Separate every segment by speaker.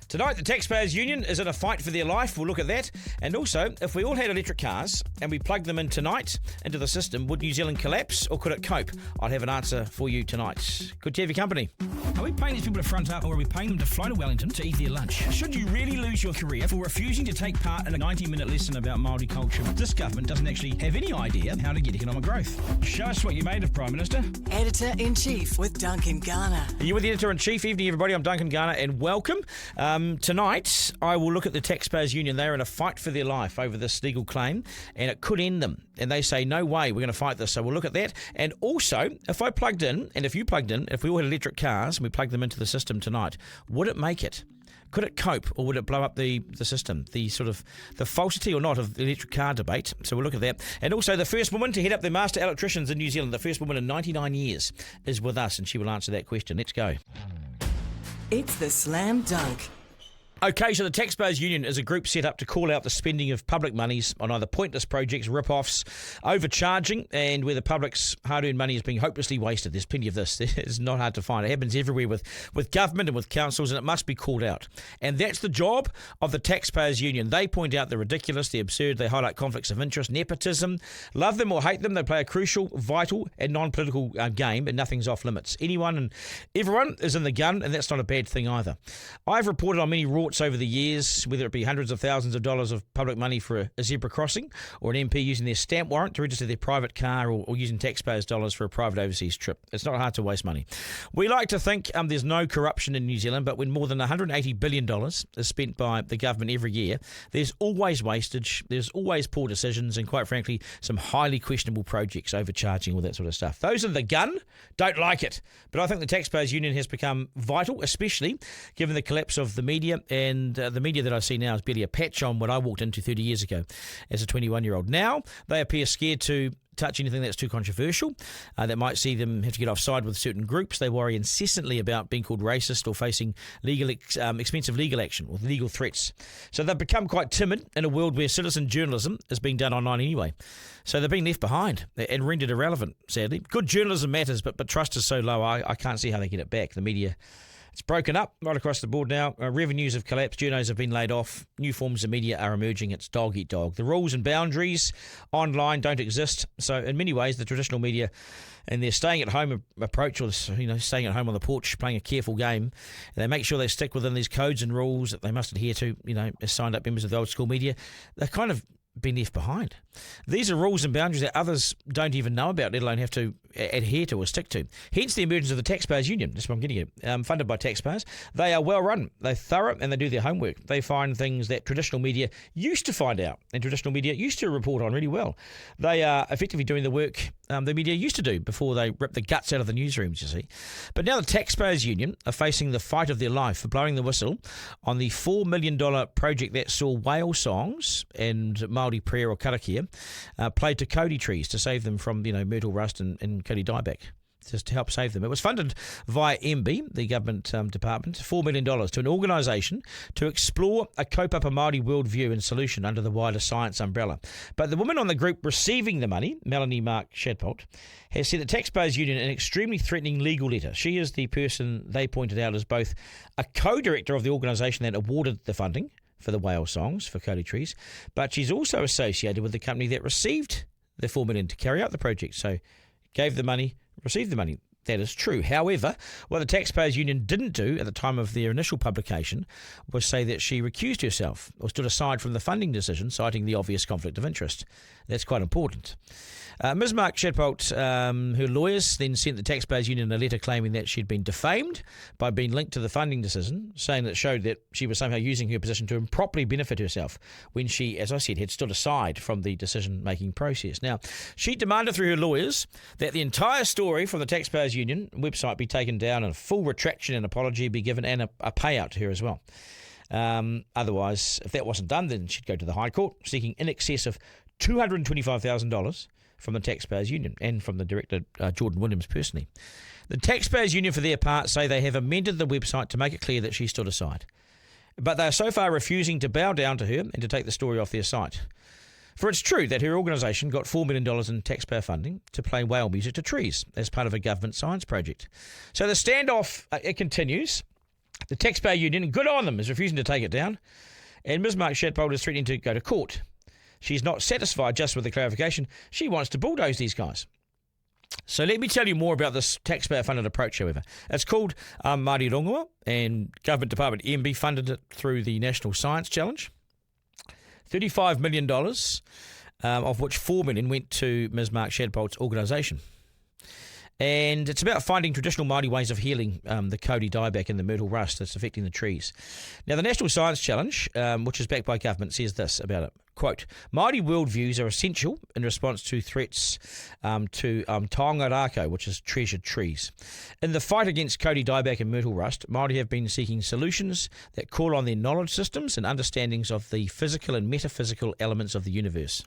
Speaker 1: Tonight, the Taxpayers Union is in a fight for their life. We'll look at that. And also, if we all had electric cars and we plugged them in tonight into the system, would New Zealand collapse or could it cope? I'll have an answer for you tonight. Good to have your company.
Speaker 2: Are we paying these people to front up or are we paying them to fly to Wellington to eat their lunch? Should you really lose your career for refusing to take part in a 90-minute lesson about Māori culture? This government doesn't actually have any idea how to get economic growth. Show us what you made of, Prime Minister.
Speaker 3: Editor-in-Chief with Duncan Garner.
Speaker 1: You're with the Editor-in-Chief. Evening, everybody. I'm Duncan Garner and welcome. Tonight, I will look at the Taxpayers Union. They're in a fight for their life over this legal claim and it could end them. And they say, no way, we're going to fight this. So we'll look at that. And also, if I plugged in, and if you plugged in, if we all had electric cars and we plugged them into the system tonight, would it make it? Could it cope or would it blow up the system? The sort of the falsity or not of the electric car debate. So we'll look at that. And also the first woman to head up the Master Electricians in New Zealand, the first woman in 99 years, is with us and she will answer that question. Let's go.
Speaker 3: It's the Slam Dunk.
Speaker 1: Okay, so the Taxpayers Union is a group set up to call out the spending of public monies on either pointless projects, rip-offs, overcharging, and where the public's hard-earned money is being hopelessly wasted. There's plenty of this. It's not hard to find. It happens everywhere with government and with councils, and it must be called out. And that's the job of the Taxpayers Union. They point out the ridiculous, the absurd. They highlight conflicts of interest, nepotism. Love them or hate them, they play a crucial, vital, and non-political game, and nothing's off limits. Anyone and everyone is in the gun, and that's not a bad thing either. I've reported on many rorts over the years, whether it be hundreds of thousands of dollars of public money for a zebra crossing or an MP using their stamp warrant to register their private car or using taxpayers' dollars for a private overseas trip. It's not hard to waste money. We like to think there's no corruption in New Zealand, but when more than $180 billion is spent by the government every year, there's always wastage, there's always poor decisions, and quite frankly, some highly questionable projects, overcharging, all that sort of stuff. Those in the gun don't like it, but I think the Taxpayers Union has become vital, especially given the collapse of the media. And the media that I see now is barely a patch on what I walked into 30 years ago as a 21-year-old. Now they appear scared to touch anything that's too controversial that might see them have to get offside with certain groups. They worry incessantly about being called racist or facing expensive legal action or legal threats. So they've become quite timid in a world where citizen journalism is being done online anyway. So they're being left behind and rendered irrelevant, sadly. Good journalism matters, but trust is so low, I can't see how they get it back. The media, it's broken up right across the board now. Revenues have collapsed. Journos have been laid off. New forms of media are emerging. It's dog eat dog. The rules and boundaries online don't exist. So in many ways, the traditional media and their staying at home approach, or staying at home on the porch, playing a careful game, they make sure they stick within these codes and rules that they must adhere to. As signed up members of the old school media, they're kind of been left behind. These are rules and boundaries that others don't even know about, let alone have to adhere to or stick to. Hence the emergence of the Taxpayers Union. That's what I'm getting at. Funded by taxpayers. They are well run. They're thorough and they do their homework. They find things that traditional media used to find out and traditional media used to report on really well. They are effectively doing the work the media used to do before they ripped the guts out of the newsrooms, you see. But now the Taxpayers Union are facing the fight of their life for blowing the whistle on the $4 million project that saw whale songs and Māori prayer or karakia played to Cody trees to save them from myrtle rust and Cody dieback, just to help save them. It was funded via MB, the government department, $4 million to an organisation to explore a kaupapa Māori worldview and solution under the wider science umbrella. But the woman on the group receiving the money, Melanie Mark Shadbolt, has sent the Taxpayers Union an extremely threatening legal letter. She is the person they pointed out as both a co-director of the organisation that awarded the funding for the whale songs for Cody trees, but she's also associated with the company that received the $4 million to carry out the project. So gave the money, received the money. That is true. However, what the Taxpayers Union didn't do at the time of their initial publication was say that she recused herself or stood aside from the funding decision, citing the obvious conflict of interest. That's quite important. Ms. Mark Shadbolt, her lawyers then sent the Taxpayers Union a letter claiming that she'd been defamed by being linked to the funding decision, saying that it showed that she was somehow using her position to improperly benefit herself when she, as I said, had stood aside from the decision-making process. Now, she demanded through her lawyers that the entire story from the Taxpayers Union website be taken down and a full retraction and apology be given and a payout to her as well. Otherwise, if that wasn't done, then she'd go to the High Court seeking in excess of $225,000 from the Taxpayers Union and from the director, Jordan Williams, personally. The Taxpayers Union, for their part, say they have amended the website to make it clear that she stood aside. But they are so far refusing to bow down to her and to take the story off their site. For it's true that her organisation got $4 million in taxpayer funding to play whale music to trees as part of a government science project. So the standoff, it continues. The Taxpayer Union, good on them, is refusing to take it down. And Ms. Mark Shadbolt is threatening to go to court. She's not satisfied just with the clarification. She wants to bulldoze these guys. So let me tell you more about this taxpayer-funded approach, however. It's called Māori Rongoa, and Government Department EMB funded it through the National Science Challenge. $35 million, of which $4 million went to Ms. Mark Shadbolt's organisation. And it's about finding traditional Māori ways of healing the kauri dieback and the myrtle rust that's affecting the trees. Now, the National Science Challenge, which is backed by government, says this about it. Quote, Māori worldviews are essential in response to threats to taonga rākau, which is treasured trees. In the fight against kauri dieback and myrtle rust, Māori have been seeking solutions that call on their knowledge systems and understandings of the physical and metaphysical elements of the universe.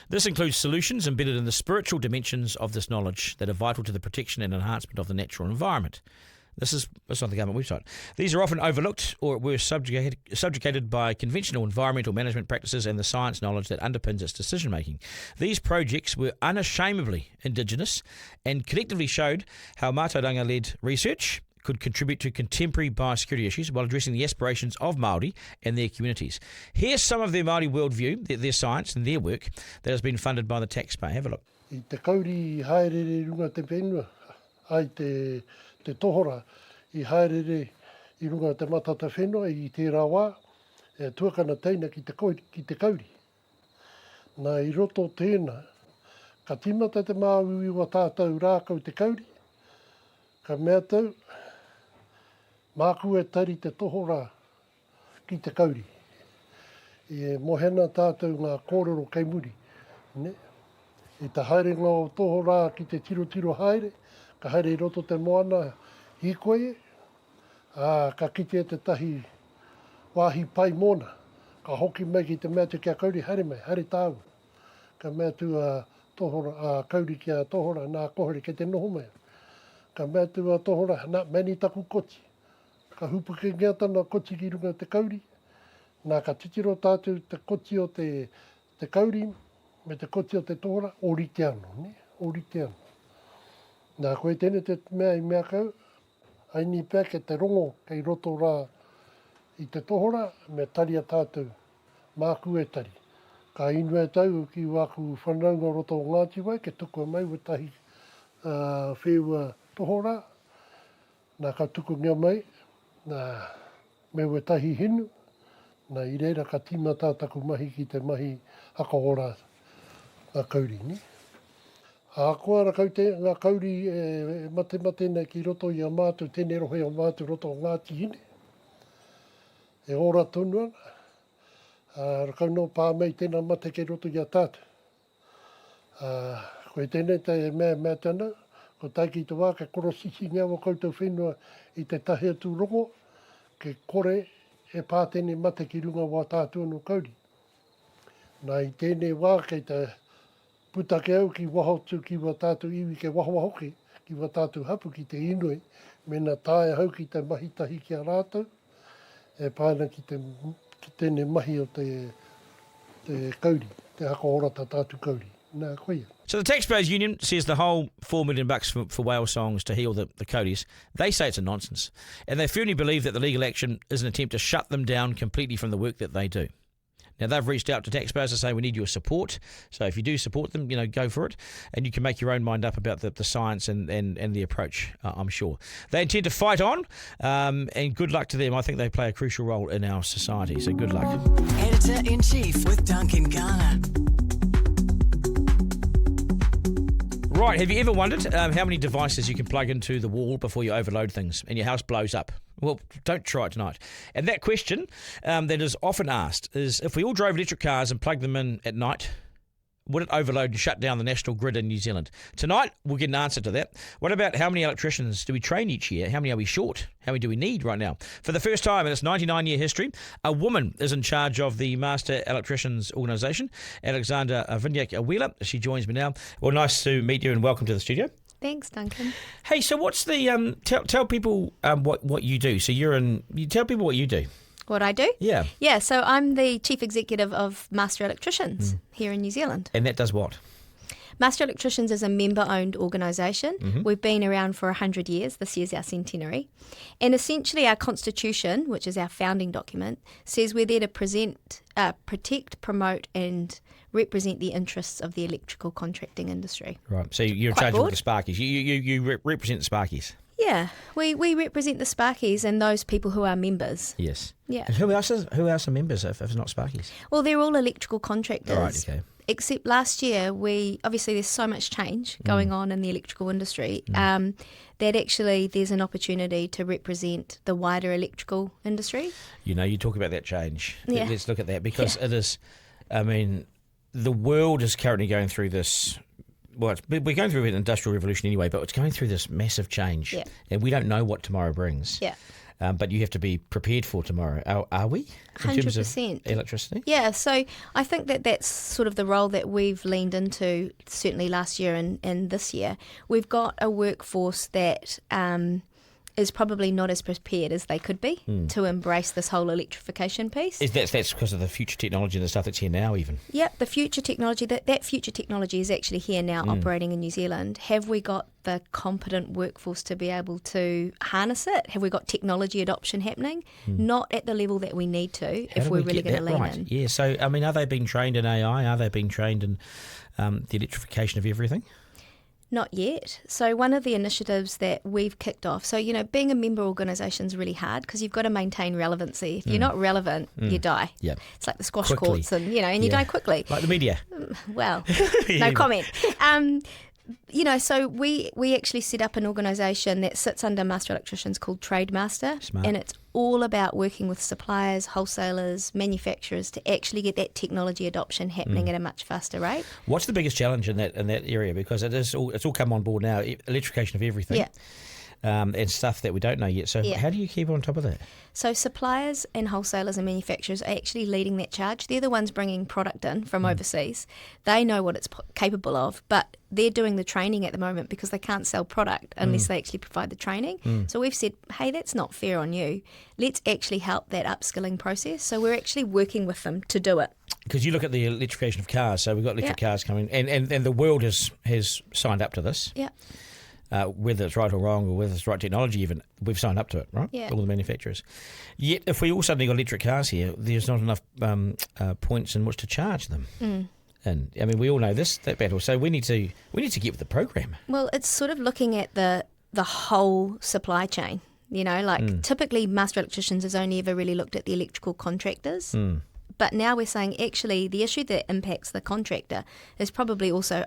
Speaker 1: This includes solutions embedded in the spiritual dimensions of this knowledge that are vital to the protection and enhancement of the natural environment. This is on the government website. These are often overlooked or were subjugated by conventional environmental management practices and the science knowledge that underpins its decision-making. These projects were unashamedly Indigenous and collectively showed how mātauranga-led research could contribute to contemporary biosecurity issues while addressing the aspirations of Māori and their communities. Here's some of their Māori worldview, their science and their work that has been funded by the taxpayer. Have a look.
Speaker 4: I te kauri haerere runga te whenua, ai te tohora I haerere I runga te matata whenua I te rawa, e tuakana teina ki te kauri. Nā I roto tēnā, ka timata te māui wa tātou rākau te kauri, ka mea tau, māku e tari te tohora ki te kauri. I mohena tātou ngā kōrero kei muri. Ne? I te haere ngā tohora ki te tiro haere, ka haere I roto te moana I koe, ka kite te tahi wāhi pai mona, ka hoki mai ki te mea te kia kauri, haere mai, haere tāu. Ka mea tu tohora, kauri kia tohora, nā kohore ke te noho mai. Ka mea tu tohora, nā mani taku koti. Ka hupu ke ngea tana koti ki runga te kauri. Nā ka titiro tātou te koti o te kauri, me te koti o te tohora, ori te ano, ne? Ori te ano. Nā koe tēne te mea I mea kau, aini pēr ke te rongo kei roto rā I te tohora, me taria tātou, māku e tari. Ka inu e tau ki wāku whanaunga roto o Ngāti wai, ke tuku mai wa tahi whewua tohora, nā ka tuku ngea mai, nā me wa tahi hinu, nā I reira ka tīmata taku mahi ki te mahi hakaora a kauri, ni. A koa ra ngā kauri mate nei ki roto I a mātou, tēnei rohe o mātou roto o Ngāti hine. E ora tonu ana. Rakau no pāmei tēnā mate ki roto I a tātou. Koe tēnei te mea tēnā, ko taiki te wā, ke korosisi ngā wa koutou whenua I te tahi atu rongo, ke kore e pā tēnei mate ki runga wā tātou no kauri. Nā I tēnei wā kei te putake au ki wahotu ki wa tātou iwi ke wahoki, ki wa tātou hapu ki te inui, mena tāe hau ki te mahi tahi ki a rātou, e pāna ki tēnei mahi o te kauri, te hakaorata tātou kauri. Nā koia.
Speaker 1: So the Taxpayers Union says the whole $4 million for whale songs to heal the kauri's, they say it's a nonsense. And they firmly believe that the legal action is an attempt to shut them down completely from the work that they do. Now, they've reached out to taxpayers to say we need your support. So if you do support them, go for it. And you can make your own mind up about the science and the approach, I'm sure. They intend to fight on, and good luck to them. I think they play a crucial role in our society. So good luck.
Speaker 3: Editor-in-Chief with Duncan Garner.
Speaker 1: Right, have you ever wondered how many devices you can plug into the wall before you overload things and your house blows up? Well, don't try it tonight. And that question that is often asked is, if we all drove electric cars and plugged them in at night, would it overload and shut down the national grid in New Zealand? Tonight, we'll get an answer to that. What about how many electricians do we train each year? How many are we short? How many do we need right now? For the first time in its 99-year history, a woman is in charge of the Master Electricians organisation, Alexandra Vinyak-Awela. She joins me now. Well, nice to meet you and welcome to the studio.
Speaker 5: Thanks, Duncan.
Speaker 1: Hey, so what's the tell people what you do? So you tell people what you do.
Speaker 5: What I do?
Speaker 1: Yeah.
Speaker 5: Yeah, so I'm the Chief Executive of Master Electricians here in New Zealand.
Speaker 1: And that does what?
Speaker 5: Master Electricians is a member-owned organisation.
Speaker 1: Mm-hmm.
Speaker 5: We've been around for 100 years. This year's our centenary. And essentially our constitution, which is our founding document, says we're there to protect, promote and represent the interests of the electrical contracting industry.
Speaker 1: Right. So you're in
Speaker 5: Quite
Speaker 1: charge
Speaker 5: broad.
Speaker 1: of the Sparkies. You represent the Sparkies.
Speaker 5: Yeah, we represent the Sparkies and those people who are members.
Speaker 1: Yes.
Speaker 5: Yeah.
Speaker 1: And who else are members if it's not Sparkies?
Speaker 5: Well, they're all electrical contractors.
Speaker 1: All right, okay.
Speaker 5: Except last year, obviously there's so much change going on in the electrical industry that actually there's an opportunity to represent the wider electrical industry.
Speaker 1: You talk about that change.
Speaker 5: Yeah.
Speaker 1: Let's look at that because it is, the world is currently going through this. Well, we're going through an industrial revolution anyway, but it's going through this massive change.
Speaker 5: Yeah.
Speaker 1: And we don't know what tomorrow brings.
Speaker 5: Yeah.
Speaker 1: But you have to be prepared for tomorrow. Are we? In terms of
Speaker 5: 100%.
Speaker 1: electricity?
Speaker 5: Yeah, so I think that's sort of the role that we've leaned into, certainly last year and this year. We've got a workforce that is probably not as prepared as they could be to embrace this whole electrification piece.
Speaker 1: That's because of the future technology and the stuff that's here now even?
Speaker 5: Yep, the future technology, that future technology is actually here now operating in New Zealand. Have we got the competent workforce to be able to harness it? Have we got technology adoption happening? Not at the level that we need to if we're really going to lean in.
Speaker 1: Yeah, so, are they being trained in AI? Are they being trained in the electrification of everything?
Speaker 5: Not yet. So one of the initiatives that we've kicked off, so, being a member organisation is really hard because you've got to maintain relevancy. If you're not relevant, you die.
Speaker 1: Yeah.
Speaker 5: It's like the squash
Speaker 1: Quickly.
Speaker 5: courts and you die quickly.
Speaker 1: Like the media.
Speaker 5: Well, no comment. So we actually set up an organisation that sits under Master Electricians called Trademaster.
Speaker 1: Smart.
Speaker 5: And it's all about working with suppliers, wholesalers, manufacturers to actually get that technology adoption happening at a much faster rate.
Speaker 1: What's the biggest challenge in that area? Because it's all come on board now, electrification of everything.
Speaker 5: Yeah.
Speaker 1: And stuff that we don't know yet. So how do you keep on top of that?
Speaker 5: So suppliers and wholesalers and manufacturers are actually leading that charge. They're the ones bringing product in from overseas. They know what it's capable of, but they're doing the training at the moment because they can't sell product unless they actually provide the training. So we've said, hey, that's not fair on you. Let's actually help that upskilling process. So we're actually working with them to do it.
Speaker 1: Because you look at the electrification of cars. So we've got electric cars coming, and the world has signed up to this.
Speaker 5: Yeah.
Speaker 1: Whether it's right or wrong, or whether it's right technology even, we've signed up to it, right?
Speaker 5: Yeah.
Speaker 1: All the manufacturers. Yet, if we all suddenly got electric cars here, there's not enough points in which to charge them. And we all know that battle. So we need to get with the program.
Speaker 5: Well, it's sort of looking at the whole supply chain. Typically Master Electricians has only ever really looked at the electrical contractors. But now we're saying actually the issue that impacts the contractor is probably also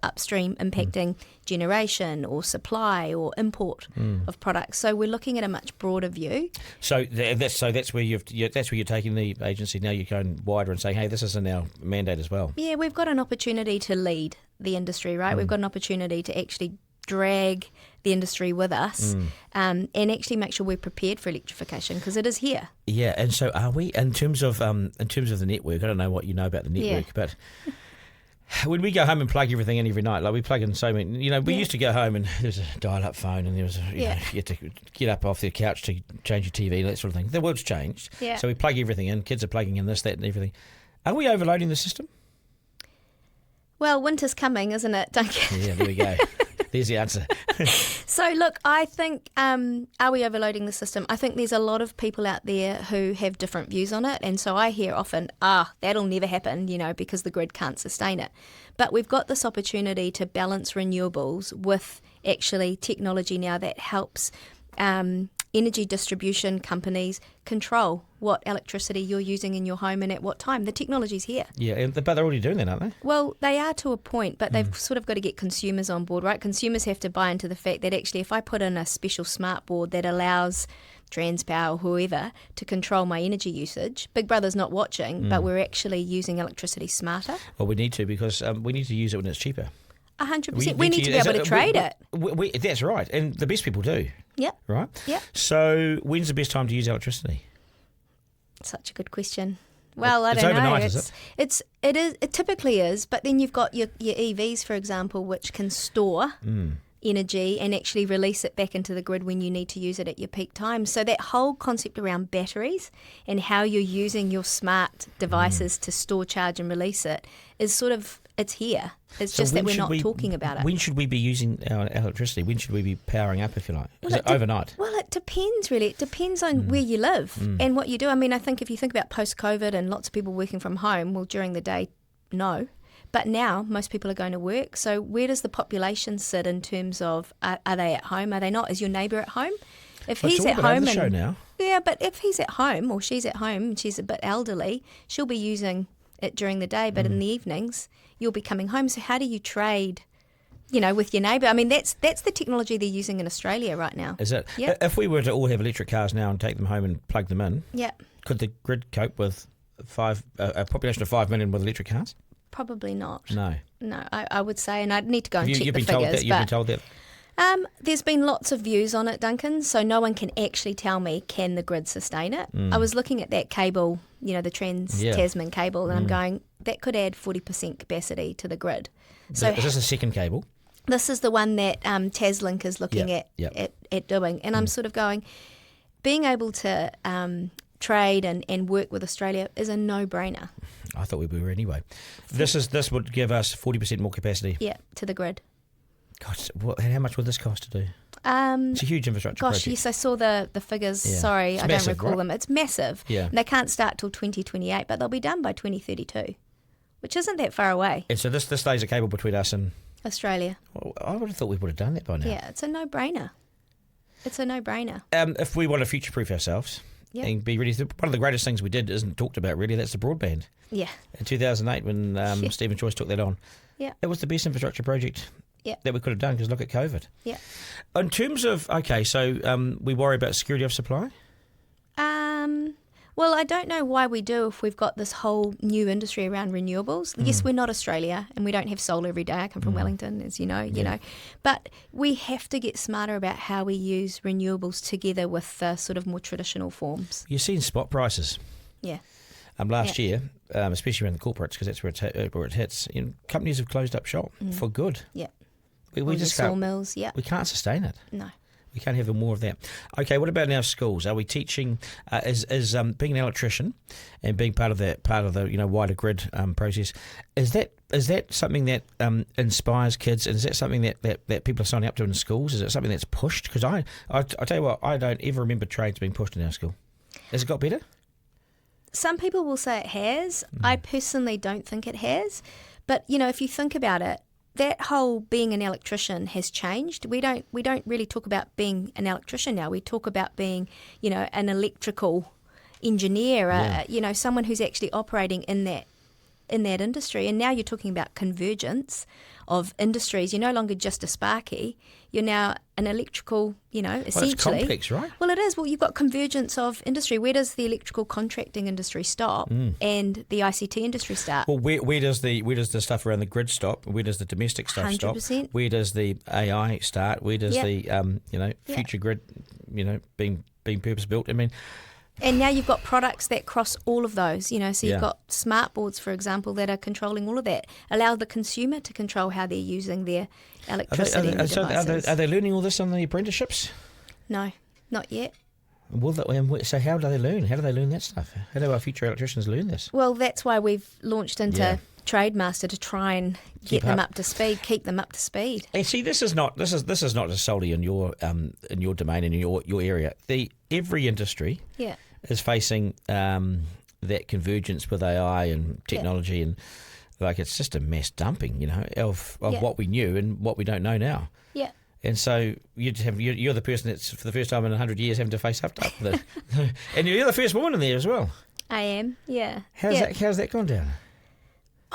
Speaker 5: upstream impacting generation or supply or import of products. So we're looking at a much broader view.
Speaker 1: So that's where you're taking the agency now. You're going wider and saying, hey, this is in our mandate as well.
Speaker 5: Yeah, we've got an opportunity to lead the industry, right? We've got an opportunity to actually drag the industry with us and actually make sure we're prepared for electrification because it is here.
Speaker 1: Yeah, and so are we in terms of the network? I don't know what you know about the network, but when we go home and plug everything in every night, like we plug in so many, we used to go home and there was a dial-up phone and there was you had to get up off the couch to change your TV and that sort of thing. The world's changed.
Speaker 5: Yeah.
Speaker 1: So we plug everything in. Kids are plugging in this, that and everything. Are we overloading the system?
Speaker 5: Well, winter's coming, isn't it, Duncan?
Speaker 1: Yeah, there we go. There's the answer.
Speaker 5: So, look, I think, are we overloading the system? I think there's a lot of people out there who have different views on it. And so I hear often, that'll never happen, because the grid can't sustain it. But we've got this opportunity to balance renewables with actually technology now that helps energy distribution companies control what electricity you're using in your home and at what time. The technology's here.
Speaker 1: Yeah, but they're already doing that, aren't they?
Speaker 5: Well, they are to a point, but they've sort of got to get consumers on board, right? Consumers have to buy into the fact that actually if I put in a special smart board that allows Transpower or whoever to control my energy usage, Big Brother's not watching, but we're actually using electricity smarter.
Speaker 1: Well, we need to because we need to use it when it's cheaper.
Speaker 5: 100%. We need to be able to trade it.
Speaker 1: That's right, and the best people do.
Speaker 5: Yep.
Speaker 1: Right?
Speaker 5: Yep.
Speaker 1: So when's the best time to use electricity?
Speaker 5: Such a good question. Well, I
Speaker 1: It's
Speaker 5: don't know.
Speaker 1: overnight, is it?
Speaker 5: It typically is, but then you've got your EVs, for example, which can store energy and actually release it back into the grid when you need to use it at your peak time. So that whole concept around batteries and how you're using your smart devices to store, charge and release it is sort of it's here. It's
Speaker 1: So
Speaker 5: just that
Speaker 1: when
Speaker 5: we're
Speaker 1: should
Speaker 5: not
Speaker 1: we-
Speaker 5: talking about it.
Speaker 1: When should we be using our electricity? When should we be powering up, if you like? Is it overnight?
Speaker 5: Well, it depends, really. It depends on where you live and what you do. I mean, I think if you think about post-COVID and lots of people working from home, well, during the day, no. But now most people are going to work. So where does the population sit in terms of are they at home? Are they not? Is your neighbour at home? If
Speaker 1: Well, it's
Speaker 5: he's
Speaker 1: all
Speaker 5: at
Speaker 1: been over
Speaker 5: home
Speaker 1: the show now.
Speaker 5: Yeah, but if he's at home or she's at home and she's a bit elderly, she'll be using it during the day, but in the evenings you'll be coming home. So how do you trade, with your neighbour? I mean, that's the technology they're using in Australia right now.
Speaker 1: Is it?
Speaker 5: Yep.
Speaker 1: If we were to all have electric cars now and take them home and plug them in,
Speaker 5: Yeah,
Speaker 1: could the grid cope with a population of 5 million with electric cars?
Speaker 5: probably not.
Speaker 1: No.
Speaker 5: No, I would say, and I'd need to go and check
Speaker 1: You've
Speaker 5: the
Speaker 1: been
Speaker 5: figures.
Speaker 1: told that. You've been told that.
Speaker 5: There's been lots of views on it, Duncan, so no one can actually tell me, can the grid sustain it? I was looking at that cable, the Trans-Tasman cable, and I'm going, that could add 40% capacity to the grid. So
Speaker 1: Is this a second cable?
Speaker 5: this is the one that TasLink is looking
Speaker 1: Yep, yep.
Speaker 5: at doing. And I'm sort of going, being able to trade and work with Australia is a no-brainer.
Speaker 1: I thought we were anyway. This would give us 40% more capacity.
Speaker 5: Yeah, to the grid.
Speaker 1: God, how much would this cost to do? It's a huge infrastructure
Speaker 5: Gosh,
Speaker 1: project.
Speaker 5: yes, I saw the figures.
Speaker 1: Yeah.
Speaker 5: Sorry,
Speaker 1: It's
Speaker 5: I
Speaker 1: massive,
Speaker 5: don't recall
Speaker 1: right?
Speaker 5: them. It's massive.
Speaker 1: Yeah.
Speaker 5: And they can't start till 2028, but they'll be done by 2032, which isn't that far away.
Speaker 1: And so this lays a cable between us and...
Speaker 5: Australia.
Speaker 1: Well, I would have thought we would have done that by now.
Speaker 5: Yeah, it's a no-brainer. It's a no-brainer.
Speaker 1: If we want to future-proof ourselves
Speaker 5: Yep.
Speaker 1: and be ready, one of the greatest things we did isn't talked about really. That's the broadband.
Speaker 5: Yeah.
Speaker 1: In 2008, when Stephen Choice took that on,
Speaker 5: Yeah.
Speaker 1: it was the best infrastructure project
Speaker 5: Yeah.
Speaker 1: that we could have done. Because look at COVID.
Speaker 5: Yeah.
Speaker 1: In terms of we worry about security of supply.
Speaker 5: Well, I don't know why we do if we've got this whole new industry around renewables. Yes, we're not Australia and we don't have solar every day. I come from Wellington, as you know. But we have to get smarter about how we use renewables together with the sort of more traditional forms.
Speaker 1: You've seen spot prices.
Speaker 5: Yeah.
Speaker 1: Last year, especially around the corporates, because that's where it hits. Companies have closed up shop for good.
Speaker 5: Yeah.
Speaker 1: We
Speaker 5: All
Speaker 1: just
Speaker 5: your
Speaker 1: can't.
Speaker 5: sawmills, yeah.
Speaker 1: We can't sustain it.
Speaker 5: No.
Speaker 1: We can't have more of that. Okay, what about in our schools? Are we teaching? Is being an electrician and being part of the wider grid process? Is that something that inspires kids? And is that something that people are signing up to in schools? Is it something that's pushed? Because I tell you what, I don't ever remember trades being pushed in our school. Has it got better?
Speaker 5: Some people will say it has. I personally don't think it has. But, if you think about it, that whole being an electrician has changed. We don't really talk about being an electrician now. We talk about being, an electrical engineer, someone who's actually operating in that industry. And now you're talking about convergence of industries. You're no longer just a sparky. You're now an electrical, essentially.
Speaker 1: Well, it's complex, right?
Speaker 5: Well, it is. Well, you've got convergence of industry. Where does the electrical contracting industry stop and the ICT industry start?
Speaker 1: Well, where does the stuff around the grid stop? Where does the domestic stuff stop?
Speaker 5: 100%.
Speaker 1: Where does the AI start? Where does
Speaker 5: Yep.
Speaker 1: the future grid, being purpose built? I mean,
Speaker 5: And now you've got products that cross all of those, so you've
Speaker 1: Yeah.
Speaker 5: got smart boards, for example, that are controlling all of that. Allow the consumer to control how they're using their electricity and their devices.
Speaker 1: are they learning all this on the apprenticeships?
Speaker 5: No, not yet.
Speaker 1: So how do they learn? How do they learn that stuff? How do our future electricians learn this?
Speaker 5: Well, that's why we've launched into
Speaker 1: Yeah.
Speaker 5: Trademaster to try and
Speaker 1: Keep
Speaker 5: get them
Speaker 1: up.
Speaker 5: up to speed, keep them up to speed.
Speaker 1: And see, this is not just solely in your domain in your area. Every industry
Speaker 5: Yeah.
Speaker 1: is facing that convergence with AI and technology, and it's just a mass dumping, of
Speaker 5: Yeah.
Speaker 1: what we knew and what we don't know now.
Speaker 5: Yeah.
Speaker 1: And so you're the person that's for the first time in 100 years having to face up to it, and you're the first woman in there as well.
Speaker 5: I am, yeah.
Speaker 1: How's that gone down?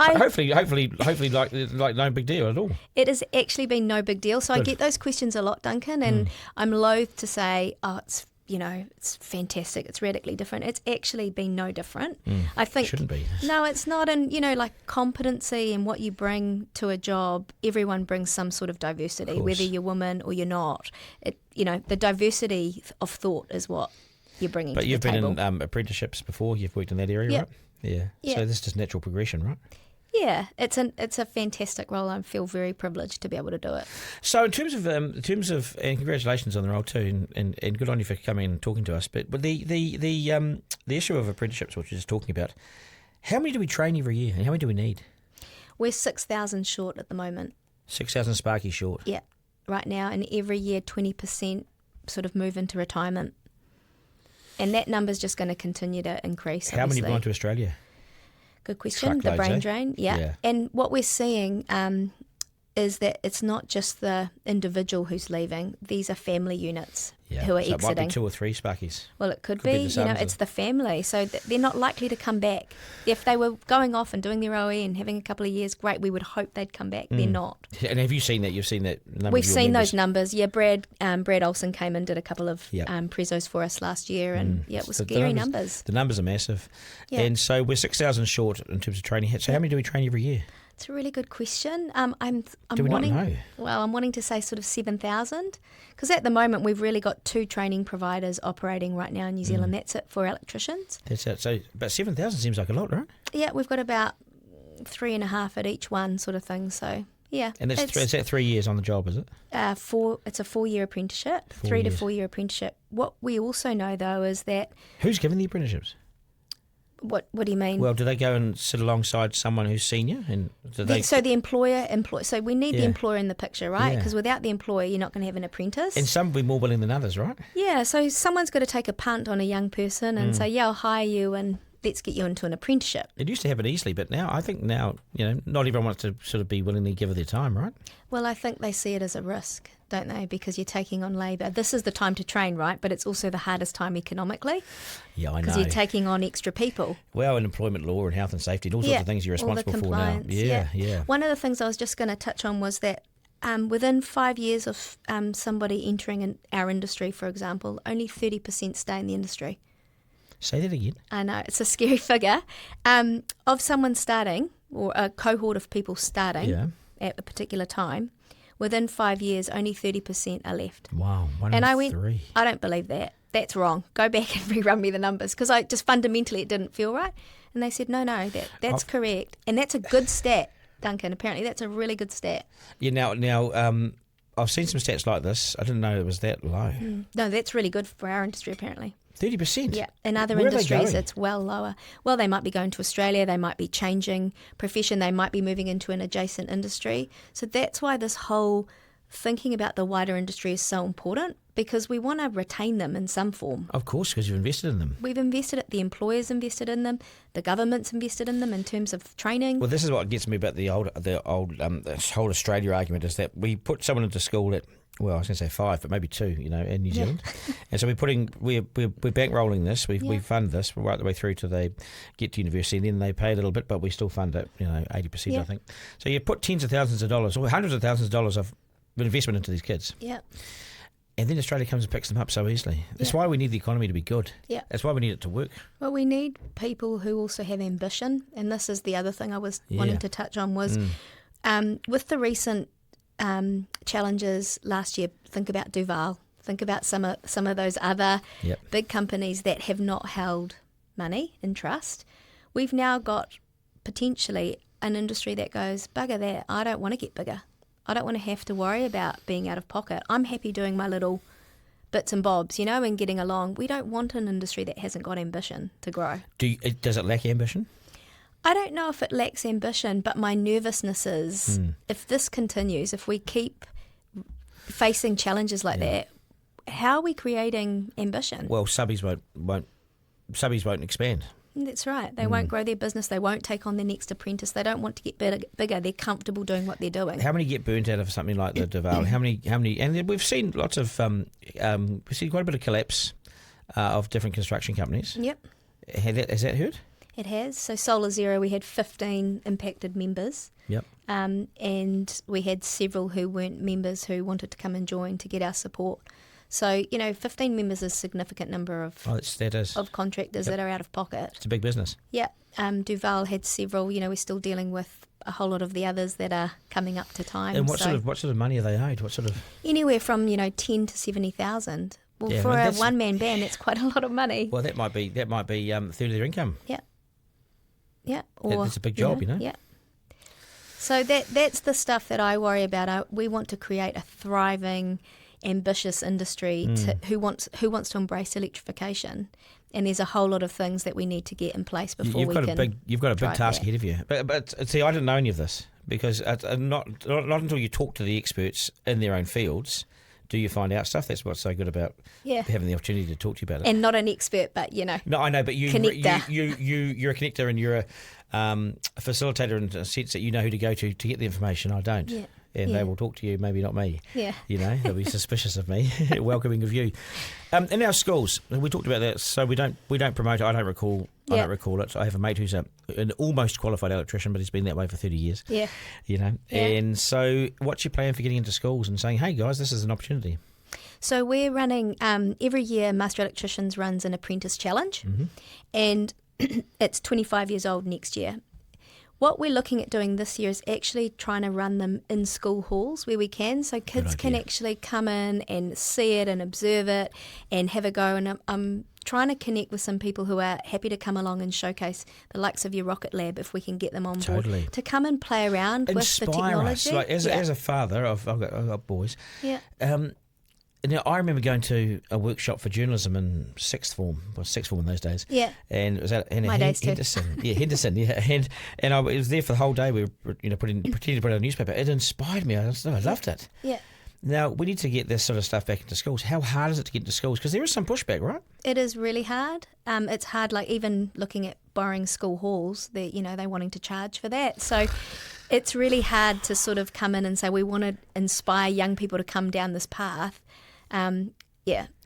Speaker 1: Hopefully, like no big deal at all.
Speaker 5: It has actually been no big deal. So I
Speaker 1: Good.
Speaker 5: get those questions a lot, Duncan, and I'm loath to say, it's fantastic, it's radically different. It's actually been no different. I think
Speaker 1: Shouldn't be.
Speaker 5: No, it's not. And competency and what you bring to a job, everyone brings some sort of diversity,
Speaker 1: Of course.
Speaker 5: whether you're woman or you're not. The diversity of thought is what you're bringing
Speaker 1: But
Speaker 5: to
Speaker 1: you've
Speaker 5: the table.
Speaker 1: been in apprenticeships before. You've worked in that area,
Speaker 5: Yeah.
Speaker 1: right? Yeah.
Speaker 5: Yeah.
Speaker 1: So this is just natural progression, right?
Speaker 5: Yeah, it's a fantastic role. I feel very privileged to be able to do it.
Speaker 1: So in terms of and congratulations on the role too, and good on you for coming and talking to us. But the issue of apprenticeships, which we're just talking about, how many do we train every year, and how many do we need?
Speaker 5: We're 6,000 short at the moment.
Speaker 1: 6,000 sparkies short.
Speaker 5: Yeah, right now. And every year, 20% sort of move into retirement. And that number's just going to continue to increase.
Speaker 1: How many have gone to Australia?
Speaker 5: Good question. The
Speaker 1: Truckloads,
Speaker 5: brain
Speaker 1: eh?
Speaker 5: drain. Yeah. And what we're seeing is that it's not just the individual who's leaving. These are family units who are
Speaker 1: so
Speaker 5: exiting.
Speaker 1: It might be 2 or 3 sparkies.
Speaker 5: Well, it could
Speaker 1: be
Speaker 5: be.
Speaker 1: the sons
Speaker 5: It's the family. So they're not likely to come back. If they were going off and doing their OE and having a couple of years, great, we would hope they'd come back. They're not.
Speaker 1: And have you seen that? You've seen that number?
Speaker 5: We've
Speaker 1: of your
Speaker 5: seen
Speaker 1: members?
Speaker 5: those numbers. Yeah, Brad Olsen came and did a couple of prezos for us last year, and it was scary numbers.
Speaker 1: The numbers are massive.
Speaker 5: Yeah.
Speaker 1: And so we're 6,000 short in terms of training. So how many do we train every year?
Speaker 5: It's a really good question.
Speaker 1: Do we not know?
Speaker 5: Well, I'm wanting to say sort of 7,000, because at the moment we've really got 2 training providers operating right now in New Zealand. That's it for electricians.
Speaker 1: That's it. So about 7,000 seems like a lot, right?
Speaker 5: Yeah, we've got about 3.5 at each one, sort of thing. So yeah,
Speaker 1: And is that 3 years on the job, is it?
Speaker 5: It's a 4-year apprenticeship,
Speaker 1: 4
Speaker 5: 3 to
Speaker 1: years.
Speaker 5: 4 year apprenticeship. What we also know though is that
Speaker 1: Who's giving the apprenticeships?
Speaker 5: what do you mean?
Speaker 1: Well, do they go and sit alongside someone who's senior? And do they?
Speaker 5: So the employer. So we need the
Speaker 1: Yeah.
Speaker 5: employer in the picture, right?
Speaker 1: Yeah.
Speaker 5: Because without the employer, you're not going to have an apprentice.
Speaker 1: And some will be more willing than others, right?
Speaker 5: Yeah, so someone's got to take a punt on a young person and say, yeah, I'll hire you and let's get you into an apprenticeship.
Speaker 1: It used to happen easily, but I think now, not everyone wants to sort of be willingly give of their time, right?
Speaker 5: Well, I think they see it as a risk, don't they? Because you're taking on labour. This is the time to train, right? But it's also the hardest time economically.
Speaker 1: Yeah, I know.
Speaker 5: Because you're taking on extra people.
Speaker 1: Well, in employment law and health and safety and all sorts of things you're
Speaker 5: all the
Speaker 1: responsible for now.
Speaker 5: compliance,
Speaker 1: Yeah.
Speaker 5: One of the things I was just going to touch on was that within 5 years of somebody entering in our industry, for example, only 30% stay in the industry.
Speaker 1: Say that again.
Speaker 5: I know, it's a scary figure. Of someone starting, or a cohort of people starting at a particular time, within 5 years, only 30% are left.
Speaker 1: Wow, one
Speaker 5: And
Speaker 1: in
Speaker 5: I went,
Speaker 1: 3.
Speaker 5: I don't believe that. That's wrong. Go back and rerun me the numbers, because I just fundamentally it didn't feel right. And they said, no, that's correct. And that's a good stat, Duncan. Apparently that's a really good stat.
Speaker 1: Yeah, now I've seen some stats like this. I didn't know it was that low.
Speaker 5: No, that's really good for our industry, apparently.
Speaker 1: 30%?
Speaker 5: Yeah, in other
Speaker 1: Where are they
Speaker 5: industries,
Speaker 1: going?
Speaker 5: it's well lower. Well, they might be going to Australia, they might be changing profession, they might be moving into an adjacent industry. So that's why this whole thinking about the wider industry is so important, because we want to retain them in some form.
Speaker 1: Of course, because you've invested in them.
Speaker 5: We've invested it, the employers invested in them, the government's invested in them in terms of training.
Speaker 1: Well, this is what gets me about the old this whole Australia argument, is that we put someone into school at, well, I was going to say 5, but maybe 2, in New Zealand. And so we're bankrolling this. We fund this right the way through till they get to university, and then they pay a little bit, but we still fund it, 80%, I think. So you put tens of thousands of dollars, or hundreds of thousands of dollars of investment into these kids.
Speaker 5: Yeah.
Speaker 1: And then Australia comes and picks them up so easily. That's why we need the economy to be good.
Speaker 5: Yeah.
Speaker 1: That's why we need it to work.
Speaker 5: Well, we need people who also have ambition, and this is the other thing I was wanting to touch on was with the recent challenges last year. Think about Duval. Think about some of those other big companies that have not held money in trust. We've now got potentially an industry that goes, bugger that, I don't want to get bigger. I don't want to have to worry about being out of pocket. I'm happy doing my little bits and bobs, and getting along. We don't want an industry that hasn't got ambition to grow.
Speaker 1: Does it lack ambition?
Speaker 5: I don't know if it lacks ambition, but my nervousness is if this continues, if we keep facing challenges like that, how are we creating ambition?
Speaker 1: Well, subbies won't expand.
Speaker 5: That's right. They won't grow their business. They won't take on their next apprentice. They don't want to get bigger. They're comfortable doing what they're doing.
Speaker 1: How many get burnt out of something like the Duval? How many? And we've seen lots of, we've seen quite a bit of collapse of different construction companies.
Speaker 5: Yep.
Speaker 1: Has that hurt?
Speaker 5: It has. So Solar Zero, we had 15 impacted members.
Speaker 1: Yep.
Speaker 5: And we had several who weren't members who wanted to come and join to get our support. So, 15 members is a significant number of of contractors that are out of pocket.
Speaker 1: It's a big business.
Speaker 5: Yeah. Duval had several. We're still dealing with a whole lot of the others that are coming up to time.
Speaker 1: And what sort of money are they owed? What sort of?
Speaker 5: Anywhere from 10 to 70,000. Well, for a one-man band, that's quite a lot of money.
Speaker 1: Well, that might be a third of their income.
Speaker 5: Yeah. Yeah. Or
Speaker 1: it's a big job,
Speaker 5: Yeah. So that's the stuff that I worry about. We want to create a thriving, ambitious industry who wants to embrace electrification. And there's a whole lot of things that we need to get in place before
Speaker 1: You've got a big
Speaker 5: drive
Speaker 1: task
Speaker 5: that.
Speaker 1: ahead of you. But see, I didn't know any of this because not until you talk to the experts in their own fields do you find out stuff. That's what's so good about having the opportunity to talk to you about it.
Speaker 5: And not an expert, but
Speaker 1: No, I know, but you're a connector and you're a facilitator in the sense that you know who to go to get the information. I don't.
Speaker 5: Yeah.
Speaker 1: And they will talk to you, maybe not me.
Speaker 5: Yeah.
Speaker 1: They'll be suspicious of me, welcoming of you. In our schools, we talked about that. So we don't promote it. I don't recall it. I have a mate who's an almost qualified electrician, but he's been that way for 30 years.
Speaker 5: Yeah.
Speaker 1: And so what's your plan for getting into schools and saying, hey guys, this is an opportunity?
Speaker 5: So we're running every year. Master Electricians runs an apprentice challenge, and it's 25 years old next year. What we're looking at doing this year is actually trying to run them in school halls where we can, so kids can actually come in and see it and observe it and have a go. And I'm trying to connect with some people who are happy to come along and showcase the likes of your rocket lab if we can get them on board to come and play around with the technology.
Speaker 1: Us. As a father, I've got boys.
Speaker 5: Yeah.
Speaker 1: Now, I remember going to a workshop for journalism in sixth form in those days.
Speaker 5: Yeah.
Speaker 1: And it was at
Speaker 5: My days too.
Speaker 1: Henderson. Henderson, yeah. And I was there for the whole day. We were, pretending to put out a newspaper. It inspired me. I loved it.
Speaker 5: Yeah.
Speaker 1: Now, we need to get this sort of stuff back into schools. How hard is it to get into schools? Because there is some pushback, right?
Speaker 5: It is really hard. It's hard, like even looking at borrowing school halls, they're wanting to charge for that. So it's really hard to sort of come in and say, we want to inspire young people to come down this path. A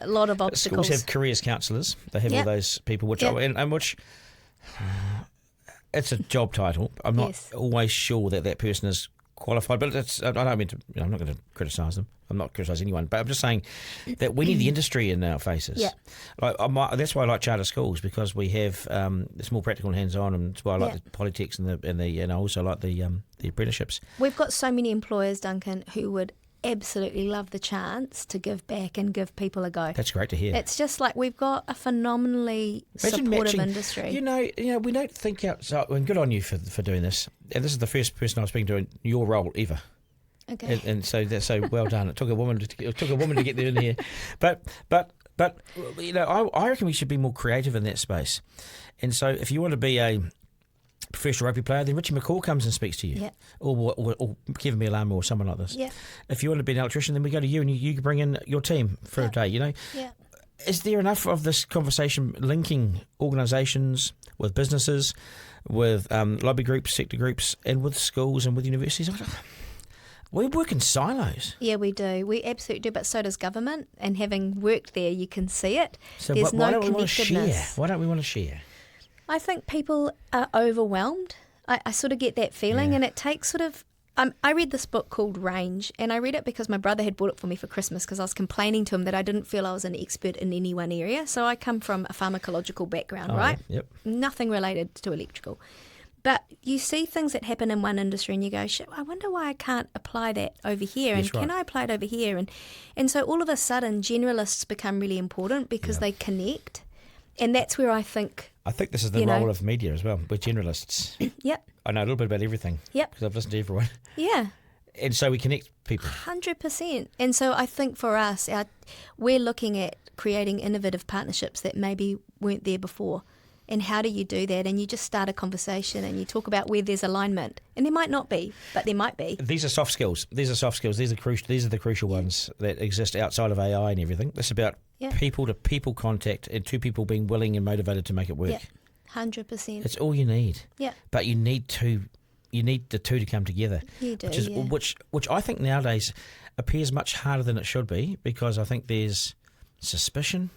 Speaker 5: lot of obstacles.
Speaker 1: Schools have careers counsellors. They have all those people, which it's a job title. I'm not always sure that person is qualified, but I don't mean to. I'm not going to criticise them. I'm not criticising anyone, but I'm just saying that we need the industry in our faces. Yeah. That's why I like charter schools, because we have it's more practical and hands-on, and that's why I like the polytechs and I also like the apprenticeships.
Speaker 5: We've got so many employers, Duncan, who would absolutely love the chance to give back and give people a go.
Speaker 1: That's great to hear.
Speaker 5: It's just like we've got a phenomenally supportive industry.
Speaker 1: We don't think outside. And good on you for doing this. And this is the first person I was speaking to in your role ever.
Speaker 5: Okay.
Speaker 1: And so that's so well done. It took a woman to get there in here, but I reckon we should be more creative in that space. And so if you want to be a professional rugby player, then Richie McCaw comes and speaks to you, or Kevin Mialama or someone like this. Yeah. If you want to be an electrician, then we go to you and you bring in your team for a day. Yeah. Is there enough of this conversation linking organisations with businesses, with lobby groups, sector groups, and with schools and with universities? We work in silos.
Speaker 5: Yeah, we do. We absolutely do, but so does government. And having worked there, you can see it.
Speaker 1: So
Speaker 5: there's
Speaker 1: why
Speaker 5: no
Speaker 1: don't we want to share?
Speaker 5: connectedness.
Speaker 1: Why don't we want to share?
Speaker 5: I think people are overwhelmed. I sort of get that feeling, and it takes sort of... I read this book called Range, and I read it because my brother had bought it for me for Christmas because I was complaining to him that I didn't feel I was an expert in any one area. So I come from a pharmacological background, right?
Speaker 1: Yeah. Yep.
Speaker 5: Nothing related to electrical. But you see things that happen in one industry and you go, shit, I wonder why I can't apply that over here, and can I apply it over here? And so all of a sudden generalists become really important because they connect, and that's where I think
Speaker 1: this is the role of media as well. We're generalists.
Speaker 5: Yep.
Speaker 1: I know a little bit about everything.
Speaker 5: Yep.
Speaker 1: Because I've listened to everyone.
Speaker 5: Yeah.
Speaker 1: And so we connect people.
Speaker 5: 100%. And so I think for us, we're looking at creating innovative partnerships that maybe weren't there before. And how do you do that? And you just start a conversation and you talk about where there's alignment. And there might not be, but there might be.
Speaker 1: These are soft skills. These are crucial. These are the crucial ones that exist outside of AI and everything. It's about people-to-people contact and two people being willing and motivated to make it work.
Speaker 5: Yeah, 100%.
Speaker 1: It's all you need.
Speaker 5: Yeah.
Speaker 1: But you need the two to come together.
Speaker 5: You do,
Speaker 1: which I think nowadays appears much harder than it should be, because I think there's suspicion.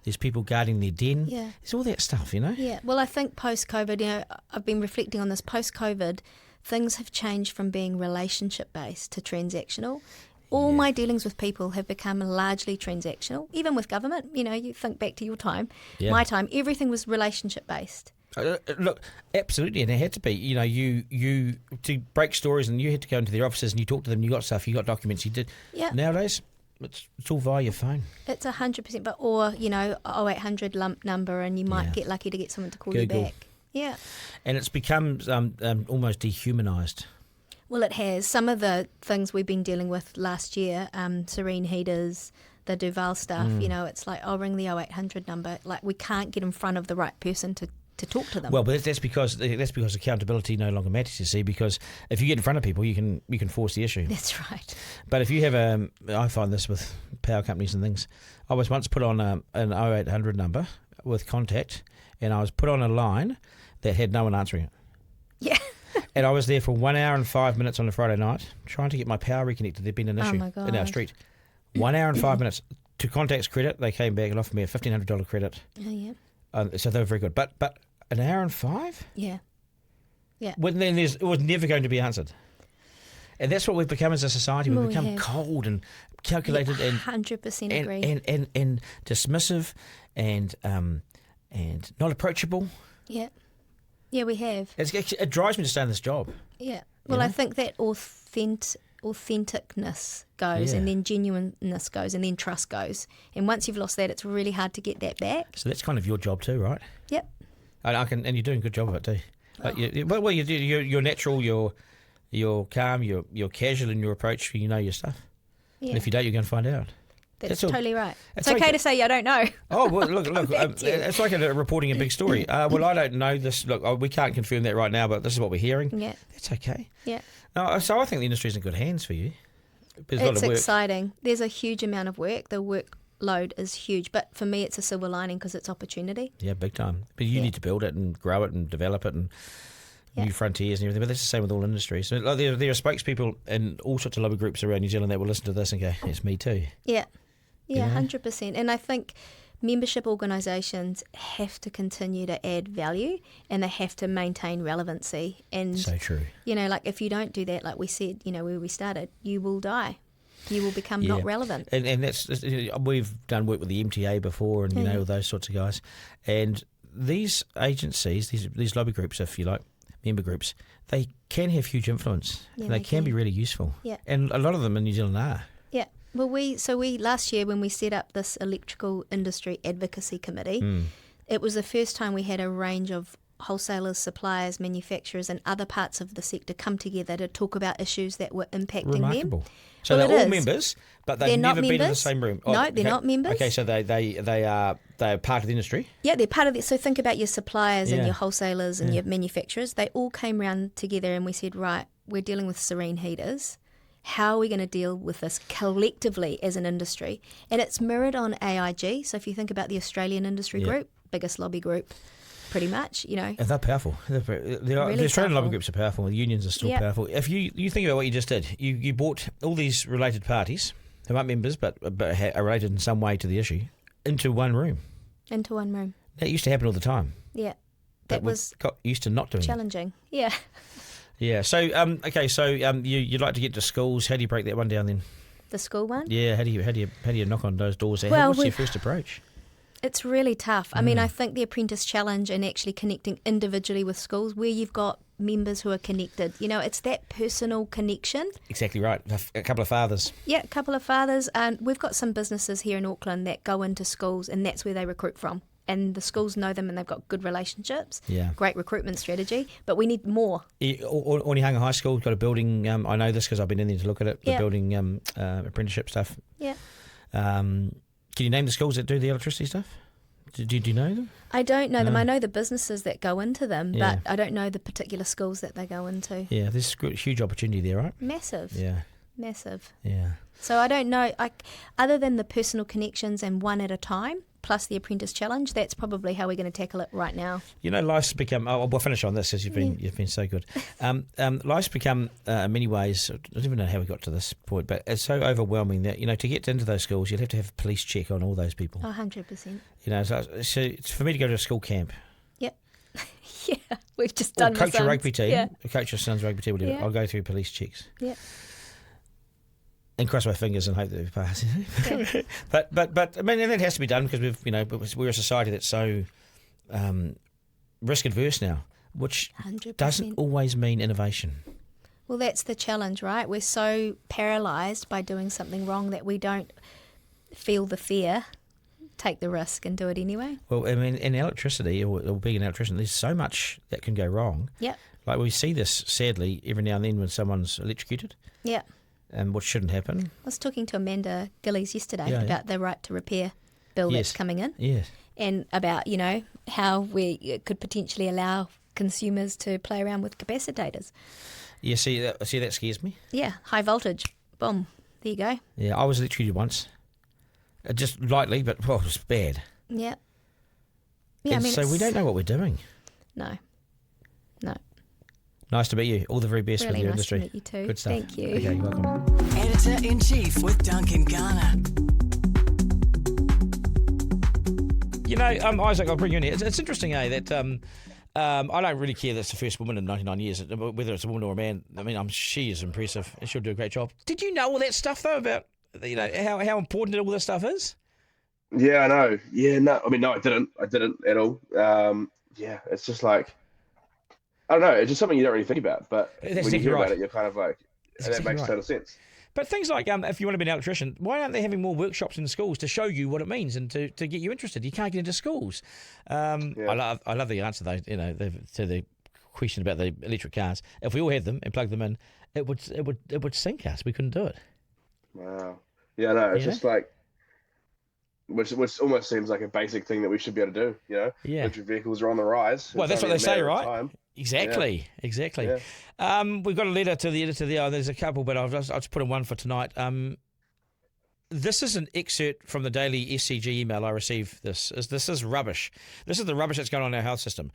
Speaker 1: There's people guarding their den. Yeah. There's all that stuff,
Speaker 5: Yeah. Well, I think post-COVID, I've been reflecting on this. Post-COVID, things have changed from being relationship-based to transactional. All my dealings with people have become largely transactional, even with government. You think back to your time, my time, everything was relationship-based.
Speaker 1: Look, absolutely, and it had to be. You to break stories, and you had to go into their offices and you talk to them. You got stuff, you got documents, you did. Yeah. Nowadays, it's all via your phone. It's
Speaker 5: 100%, or 0800 lump number, and you might get lucky to get someone to call
Speaker 1: Google.
Speaker 5: You back. Yeah.
Speaker 1: And it's become almost dehumanised.
Speaker 5: Well, it has. Some of the things we've been dealing with last year, serene heaters, the Duval stuff, it's like, I'll ring the 0800 number. Like, we can't get in front of the right person to talk to them.
Speaker 1: Well, but that's because accountability no longer matters, you see, because if you get in front of people, you can force the issue.
Speaker 5: That's right.
Speaker 1: But if you have I find this with power companies and things. I was once put on an 0800 number with contact, and I was put on a line that had no one answering it.
Speaker 5: Yeah.
Speaker 1: And I was there for 1 hour and 5 minutes on a Friday night trying to get my power reconnected. There'd been an issue in our street. 1 hour and 5 minutes. To Contact's credit, they came back and offered me a $1,500 credit.
Speaker 5: Oh, yeah.
Speaker 1: So they were very good. But an hour and 5?
Speaker 5: Yeah. Yeah.
Speaker 1: When then it was never going to be answered. And that's what we've become as a society. We've become cold and calculated and
Speaker 5: 100% agree.
Speaker 1: And dismissive and not approachable.
Speaker 5: Yeah. Yeah, we have.
Speaker 1: It drives me to stay in this job.
Speaker 5: Yeah. Well, I think that authenticness goes, and then genuineness goes, and then trust goes. And once you've lost that, it's really hard to get that back.
Speaker 1: So that's kind of your job too, right?
Speaker 5: Yep.
Speaker 1: And you're doing a good job of it too. Like you do. You're natural. You're calm. You're casual in your approach. You know your stuff. Yeah. And if you don't, you're going to find out.
Speaker 5: That's totally right. It's okay to say I don't know.
Speaker 1: Oh, well, look. It's like reporting a big story. Well, I don't know this. Look, we can't confirm that right now, but this is what we're hearing.
Speaker 5: Yeah.
Speaker 1: That's okay.
Speaker 5: Yeah.
Speaker 1: No, so I think the industry's in good hands for you. There's a lot
Speaker 5: it's
Speaker 1: of work.
Speaker 5: Exciting. There's a huge amount of work. The workload is huge, but for me, it's a silver lining because it's opportunity.
Speaker 1: Yeah, big time. But you need to build it and grow it and develop it and new frontiers and everything. But that's the same with all industries. So, there are spokespeople in all sorts of lobby groups around New Zealand that will listen to this and go, "It's me too."
Speaker 5: Yeah. Yeah, 100%. And I think membership organisations have to continue to add value and they have to maintain relevancy. And
Speaker 1: so true.
Speaker 5: Like if you don't do that, like we said, where we started, you will die. You will become not relevant.
Speaker 1: And that's we've done work with the MTA before, and all those sorts of guys. And these agencies, these lobby groups, if you like, member groups, they can have huge influence.
Speaker 5: Yeah,
Speaker 1: and they can be really useful.
Speaker 5: Yeah.
Speaker 1: And a lot of them in New Zealand are.
Speaker 5: Yeah. Well, we last year when we set up this electrical industry advocacy committee, it was the first time we had a range of wholesalers, suppliers, manufacturers and other parts of the sector come together to talk about issues that were impacting
Speaker 1: Remarkable.
Speaker 5: them.
Speaker 1: So they're all members, but they've never been in the same room.
Speaker 5: No, they're not members.
Speaker 1: Okay, so they are part of the industry.
Speaker 5: Yeah, they're part of it. So think about your suppliers and your wholesalers and your manufacturers. They all came round together and we said, right, we're dealing with serene heaters. How are we going to deal with this collectively as an industry? And it's mirrored on AIG. So if you think about the Australian industry group, biggest lobby group, pretty much, And
Speaker 1: they're powerful. The Australian lobby groups are powerful. The unions are still powerful. If you think about what you just did, you brought all these related parties who aren't members but are related in some way to the issue into one room.
Speaker 5: Into one room.
Speaker 1: That used to happen all the time.
Speaker 5: Yeah. That was
Speaker 1: got used to not doing
Speaker 5: challenging. Yeah.
Speaker 1: Yeah. So you'd like to get to schools. How do you break that one down then?
Speaker 5: The school one?
Speaker 1: Yeah. How do you knock on those doors?
Speaker 5: Well,
Speaker 1: what's your first approach?
Speaker 5: It's really tough. I mean, I think the apprentice challenge and actually connecting individually with schools where you've got members who are connected. It's that personal connection.
Speaker 1: Exactly right. A couple of fathers.
Speaker 5: Yeah, a couple of fathers. And we've got some businesses here in Auckland that go into schools and that's where they recruit from. And the schools know them and they've got good relationships. Yeah. Great recruitment strategy. But we need more.
Speaker 1: Onehunga High School got a building. I know this because I've been in there to look at it. The building apprenticeship stuff.
Speaker 5: Yeah.
Speaker 1: Can you name the schools that do the electricity stuff? Do you know them?
Speaker 5: I don't know them. I know the businesses that go into them, but I don't know the particular schools that they go into.
Speaker 1: Yeah, there's a huge opportunity there, right?
Speaker 5: Massive.
Speaker 1: Yeah.
Speaker 5: Massive.
Speaker 1: Yeah.
Speaker 5: So I don't know. Other than the personal connections and one at a time, plus the apprentice challenge, that's probably how we're going to tackle it right now.
Speaker 1: Life's become. We'll finish on this because you've been so good. Life's become in many ways. I don't even know how we got to this point, but it's so overwhelming that to get into those schools, you'd have to have a police check on all those people.
Speaker 5: 100%.
Speaker 1: So it's for me to go to a school camp.
Speaker 5: Yep. Yeah, we've just done.
Speaker 1: Or coach a rugby team.
Speaker 5: Yeah.
Speaker 1: Coach your son's rugby team. I'll go through police checks.
Speaker 5: Yeah.
Speaker 1: And cross my fingers and hope that we pass.
Speaker 5: Yeah.
Speaker 1: but I mean, that has to be done because we're a society that's so risk adverse now, which
Speaker 5: 100%.
Speaker 1: doesn't always mean innovation.
Speaker 5: Well, that's the challenge, right? We're so paralysed by doing something wrong that we don't feel the fear, take the risk and do it anyway.
Speaker 1: Well, I mean, in electricity or being an electrician, there's so much that can go wrong.
Speaker 5: Yeah.
Speaker 1: Like we see this, sadly, every now and then when someone's electrocuted.
Speaker 5: Yeah.
Speaker 1: and what shouldn't happen.
Speaker 5: I was talking to Amanda Gillies yesterday
Speaker 1: Yeah,
Speaker 5: about the right to repair bill
Speaker 1: Yes.
Speaker 5: that's coming in,
Speaker 1: Yes.
Speaker 5: and about, how we could potentially allow consumers to play around with capacitors.
Speaker 1: Yeah, see, that scares me.
Speaker 5: Yeah, high voltage. Boom. There you go.
Speaker 1: Yeah, I was electrocuted once. Just lightly, but it was bad.
Speaker 5: Yeah. Yeah,
Speaker 1: And so we don't know what we're doing.
Speaker 5: No.
Speaker 1: Nice to meet you. All the very best
Speaker 5: Really
Speaker 1: with your
Speaker 5: nice
Speaker 1: industry.
Speaker 5: to meet you too.
Speaker 1: Good stuff.
Speaker 5: Thank you.
Speaker 1: Okay, you're welcome.
Speaker 3: Editor-in-Chief with Duncan Garner.
Speaker 1: Isaac, I'll bring you in here. It's interesting, that I don't really care that's the first woman in 99 years, whether it's a woman or a man. I mean, she is impressive and she'll do a great job. Did you know all that stuff, though, about how important all this stuff is?
Speaker 6: Yeah, I know. Yeah, no, I mean, no, I didn't at all. Yeah, it's just like, I don't know. It's just something you don't really think about, but
Speaker 1: That's
Speaker 6: when you
Speaker 1: exactly
Speaker 6: hear
Speaker 1: right.
Speaker 6: about it, you're kind of like,
Speaker 1: That's
Speaker 6: that
Speaker 1: exactly
Speaker 6: makes
Speaker 1: right.
Speaker 6: total sense.
Speaker 1: But things like, if you want to be an electrician, why aren't they having more workshops in schools to show you what it means and to get you interested? You can't get into schools. I love the answer, though, to the question about the electric cars. If we all had them and plugged them in, it would sink us. We couldn't do it.
Speaker 6: Wow. Yeah, no, it's just like, which almost seems like a basic thing that we should be able to do,
Speaker 1: Yeah.
Speaker 6: Electric vehicles are on the rise.
Speaker 1: Well,
Speaker 6: It's
Speaker 1: that's what
Speaker 6: only
Speaker 1: they
Speaker 6: a matter
Speaker 1: say,
Speaker 6: of
Speaker 1: right?
Speaker 6: time.
Speaker 1: Exactly.
Speaker 6: Yeah.
Speaker 1: We've got a letter to the editor there. There's a couple, but I'll just put in one for tonight. This is an excerpt from the daily SCG email I received. This is rubbish. This is the rubbish that's going on in our health system.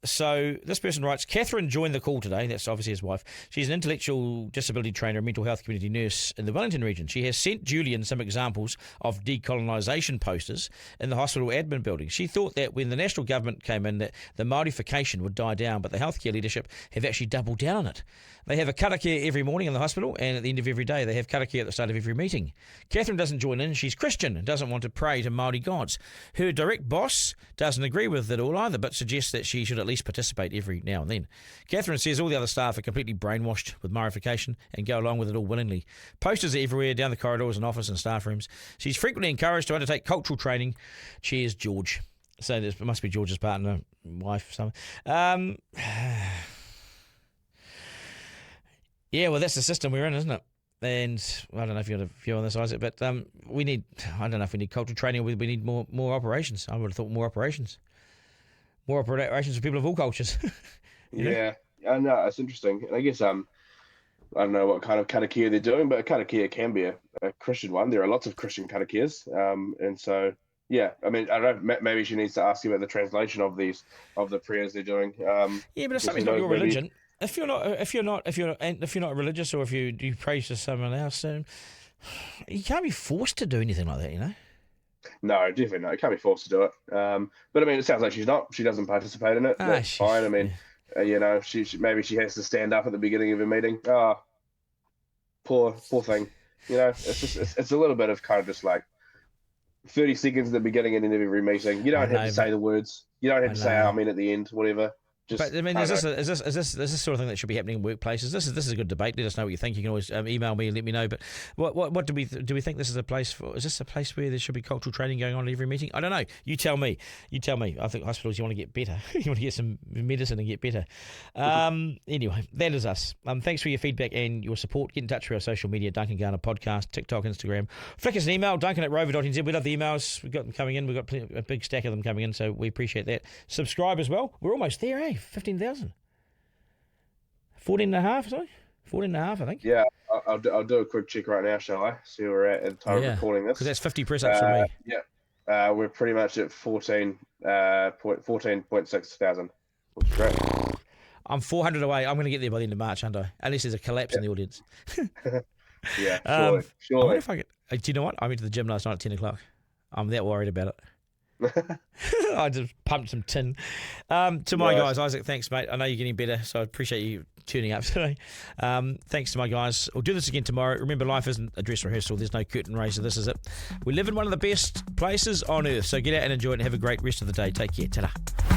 Speaker 1: So this person writes, Catherine joined the call today. That's obviously his wife. She's an intellectual disability trainer and mental health community nurse in the Wellington region. She has sent Julian some examples of decolonisation posters in the hospital admin building. She thought that when the national government came in that the Māorification would die down, but the healthcare leadership have actually doubled down on it. They have a karakia every morning in the hospital, and at the end of every day they have karakia at the start of every meeting. Catherine doesn't join in. She's Christian and doesn't want to pray to Māori gods. Her direct boss doesn't agree with it all either, but suggests that she should at least participate every now and then. Catherine says all the other staff are completely brainwashed with Māorification and go along with it all willingly. Posters are everywhere, down the corridors and office and staff rooms. She's frequently encouraged to undertake cultural training. Cheers, George. So it must be George's partner, wife, something. Yeah, well, that's the system we're in, isn't it? And I don't know if you have a view on this, Isaac, but I don't know if we need cultural training or we need more operations. I would have thought more operations. More operations for people of all cultures.
Speaker 6: Yeah, I know. It's interesting. And I guess, I don't know what kind of karakia they're doing, but a karakia can be a Christian one. There are lots of Christian karakias. And so, yeah, I mean, I don't know, maybe she needs to ask you about the translation of the prayers they're doing.
Speaker 1: Yeah, but if something's not your
Speaker 6: maybe-
Speaker 1: religion, if you're not religious, or if you pray to someone else, you can't be forced to do anything like that, you know.
Speaker 6: No, definitely not. You can't be forced to do it. But I mean, it sounds like she's not. She doesn't participate in it. That's fine. I mean, she maybe she has to stand up at the beginning of a meeting. Oh, poor thing. It's a little bit of kind of just like 30 seconds at the beginning and end of every meeting. You don't have to say the words. You don't have to say amen at the end. Whatever.
Speaker 1: But I mean, is this sort of thing that should be happening in workplaces? This is a good debate. Let us know what you think. You can always email me and let me know. But what do we think this is a place for? Is this a place where there should be cultural training going on at every meeting? I don't know. You tell me. I think hospitals, you want to get better. You want to get some medicine and get better. Anyway, that is us. Thanks for your feedback and your support. Get in touch with our social media, Duncan Garner Podcast, TikTok, Instagram. Flick us an email, duncan@rover.nz. We love the emails. We've got them coming in. We've got a big stack of them coming in, so we appreciate that. Subscribe as well. We're almost there, eh? 15,000. 14.5, sorry? 14.5, I think.
Speaker 6: Yeah, I'll do a quick check right now, shall I? See where we're at the time of recording this.
Speaker 1: Because that's 50 press-ups for me.
Speaker 6: Yeah. We're pretty much at 14.6 thousand, which is great.
Speaker 1: I'm 400 away. I'm going to get there by the end of March, aren't I? Unless there's a collapse in the audience.
Speaker 6: Yeah,
Speaker 1: I
Speaker 6: surely.
Speaker 1: wonder if I could... Do you know what? I went to the gym last night at 10 o'clock. I'm that worried about it. I just pumped some tin. To my guys, Isaac, thanks, mate. I know you're getting better, so I appreciate you tuning up today. Thanks to my guys. We'll do this again tomorrow. Remember, life isn't a dress rehearsal. There's no curtain raiser. This is it. We live in one of the best places on earth, so get out and enjoy it and have a great rest of the day. Take care. Ta-da.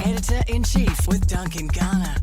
Speaker 3: Editor-in-Chief with Duncan Garner.